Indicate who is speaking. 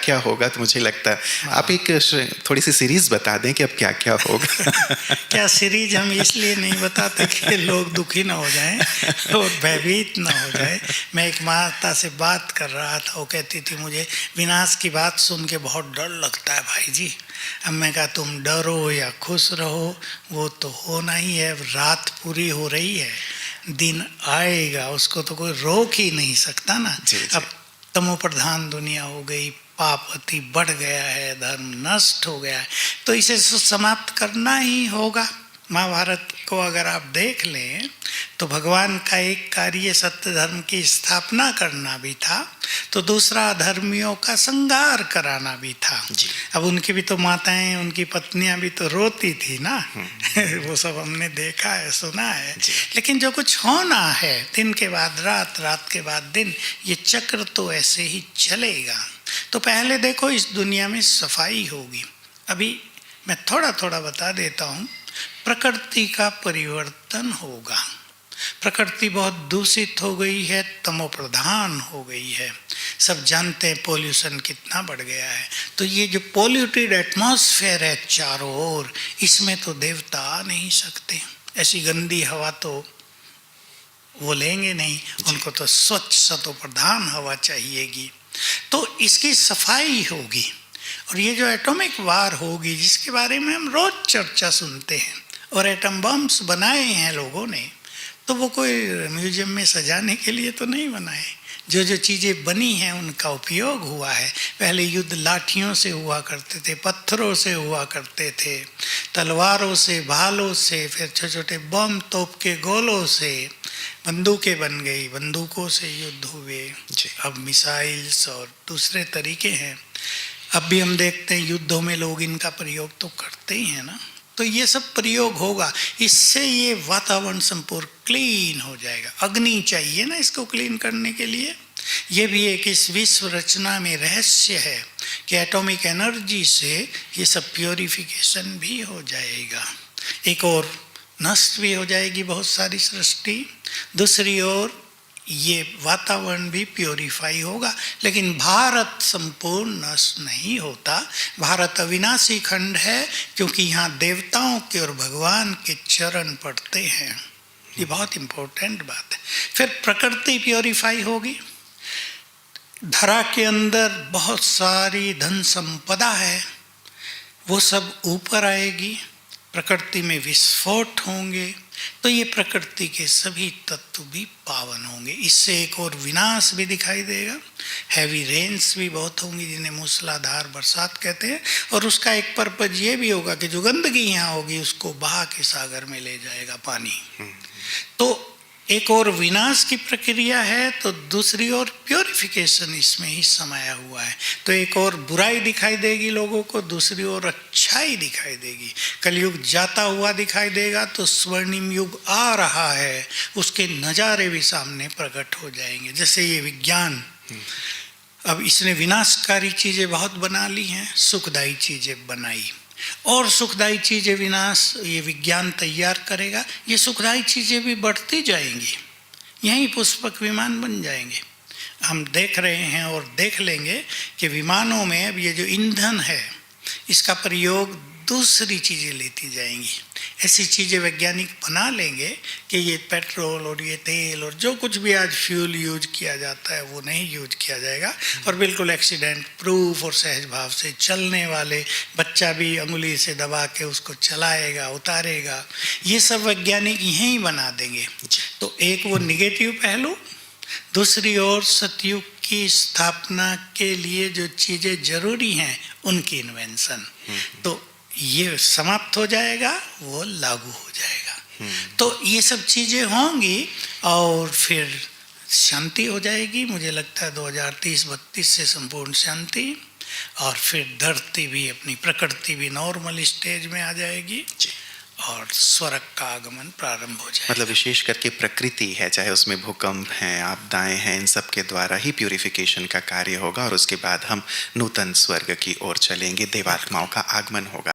Speaker 1: क्या होगा, तो मुझे लगता है आप एक थोड़ी सी सीरीज बता दें कि अब क्या क्या होगा।
Speaker 2: क्या सीरीज हम इसलिए नहीं बताते कि लोग दुखी ना हो जाएं और भयभीत ना हो जाए। मैं एक माता से बात कर रहा था, वो कहती थी मुझे विनाश की बात सुन के बहुत डर लगता है भाई जी। अब मैं कहा तुम डरो या खुश रहो वो तो होना ही है, रात पूरी हो रही है, दिन आएगा, उसको तो कोई रोक ही नहीं सकता ना।
Speaker 1: जी, जी।
Speaker 2: अब तमो प्रधान दुनिया हो गई, पाप अति बढ़ गया है, धर्म नष्ट हो गया है, तो इसे समाप्त करना ही होगा। महाभारत को अगर आप देख लें तो भगवान का एक कार्य सत्य धर्म की स्थापना करना भी था, तो दूसरा अधर्मियों का संहार कराना भी था। अब उनकी भी तो माताएं, उनकी पत्नियां भी तो रोती थी ना। वो सब हमने देखा है, सुना है। लेकिन जो कुछ होना है, दिन के बाद रात, रात के बाद दिन, ये चक्र तो ऐसे ही चलेगा। तो पहले देखो इस दुनिया में सफाई होगी। अभी मैं थोड़ा थोड़ा बता देता हूँ। प्रकृति का परिवर्तन होगा। प्रकृति बहुत दूषित हो गई है, तमो प्रधान हो गई है। सब जानते हैं पोल्यूशन कितना बढ़ गया है। तो ये जो पोल्यूटेड एटमॉस्फेयर है चारों ओर, इसमें तो देवता आ नहीं सकते। ऐसी गंदी हवा तो वो लेंगे नहीं, उनको तो स्वच्छ सतो प्रधान हवा चाहिएगी। तो इसकी सफाई होगी। और ये जो एटॉमिक वार होगी, जिसके बारे में हम रोज चर्चा सुनते हैं, और एटम बम्स बनाए हैं लोगों ने, तो वो कोई म्यूजियम में सजाने के लिए तो नहीं बनाए। जो जो चीज़ें बनी हैं उनका उपयोग हुआ है। पहले युद्ध लाठियों से हुआ करते थे, पत्थरों से हुआ करते थे, तलवारों से, भालों से, फिर छोटे छोटे बम, तोप के गोलों से बंदूकें बन गई, बंदूकों से युद्ध हुए। अब मिसाइल्स और दूसरे तरीके हैं। अब भी हम देखते हैं युद्धों में लोग इनका प्रयोग तो करते ही हैं ना। तो ये सब प्रयोग होगा, इससे ये वातावरण संपूर्ण क्लीन हो जाएगा। अग्नि चाहिए ना इसको क्लीन करने के लिए। ये भी एक इस विश्व रचना में रहस्य है कि एटॉमिक एनर्जी से ये सब प्योरिफिकेशन भी हो जाएगा। एक और नष्ट भी हो जाएगी बहुत सारी सृष्टि, दूसरी ओर ये वातावरण भी प्योरीफाई होगा। लेकिन भारत संपूर्ण नष्ट नहीं होता। भारत अविनाशी खंड है, क्योंकि यहाँ देवताओं के और भगवान के चरण पड़ते हैं। ये बहुत इंपॉर्टेंट बात है। फिर प्रकृति प्योरीफाई होगी। धरा के अंदर बहुत सारी धन संपदा है, वो सब ऊपर आएगी। प्रकृति में विस्फोट होंगे, तो ये प्रकृति के सभी तत्व भी पावन होंगे। इससे एक और विनाश भी दिखाई देगा। हैवी रेन्स भी बहुत होंगी, जिन्हें मूसलाधार बरसात कहते हैं। और उसका एक पर्पज ये भी होगा कि जो गंदगी यहाँ होगी उसको बहा के सागर में ले जाएगा पानी। तो एक और विनाश की प्रक्रिया है, तो दूसरी ओर प्योरिफिकेशन इसमें ही समाया हुआ है। तो एक और बुराई दिखाई देगी लोगों को, दूसरी ओर अच्छाई दिखाई देगी। कलयुग जाता हुआ दिखाई देगा, तो स्वर्णिम युग आ रहा है, उसके नज़ारे भी सामने प्रकट हो जाएंगे। जैसे ये विज्ञान, अब इसने विनाशकारी चीज़ें बहुत बना ली हैं, सुखदायी चीज़ें बनाई, और सुखदायी चीज़ें विनाश ये विज्ञान तैयार करेगा। ये सुखदायी चीज़ें भी बढ़ती जाएंगी, यहीं पुष्पक विमान बन जाएंगे। हम देख रहे हैं और देख लेंगे कि विमानों में अब ये जो ईंधन है, इसका प्रयोग दूसरी चीज़ें लेती जाएंगी। ऐसी चीज़ें वैज्ञानिक बना लेंगे कि ये पेट्रोल और ये तेल और जो कुछ भी आज फ्यूल यूज किया जाता है वो नहीं यूज किया जाएगा, और बिल्कुल एक्सीडेंट प्रूफ और सहज भाव से चलने वाले, बच्चा भी अंगुली से दबा के उसको चलाएगा, उतारेगा। ये सब वैज्ञानिक यहीं बना देंगे। तो एक वो निगेटिव पहलू, दूसरी ओर सतयुग की स्थापना के लिए जो चीज़ें जरूरी हैं उनकी इन्वेंशन। तो ये समाप्त हो जाएगा, वो लागू हो जाएगा। तो ये सब चीज़ें होंगी और फिर शांति हो जाएगी। मुझे लगता है 2030-32 से संपूर्ण शांति, और फिर धरती भी, अपनी प्रकृति भी नॉर्मल स्टेज में आ जाएगी, और स्वर्ग का आगमन प्रारंभ हो जाएगा।
Speaker 1: मतलब विशेष करके प्रकृति है, चाहे उसमें भूकंप हैं, आपदाएं हैं, इन सब के द्वारा ही प्यूरिफिकेशन का कार्य होगा, और उसके बाद हम नूतन स्वर्ग की ओर चलेंगे, देवात्माओं का आगमन होगा।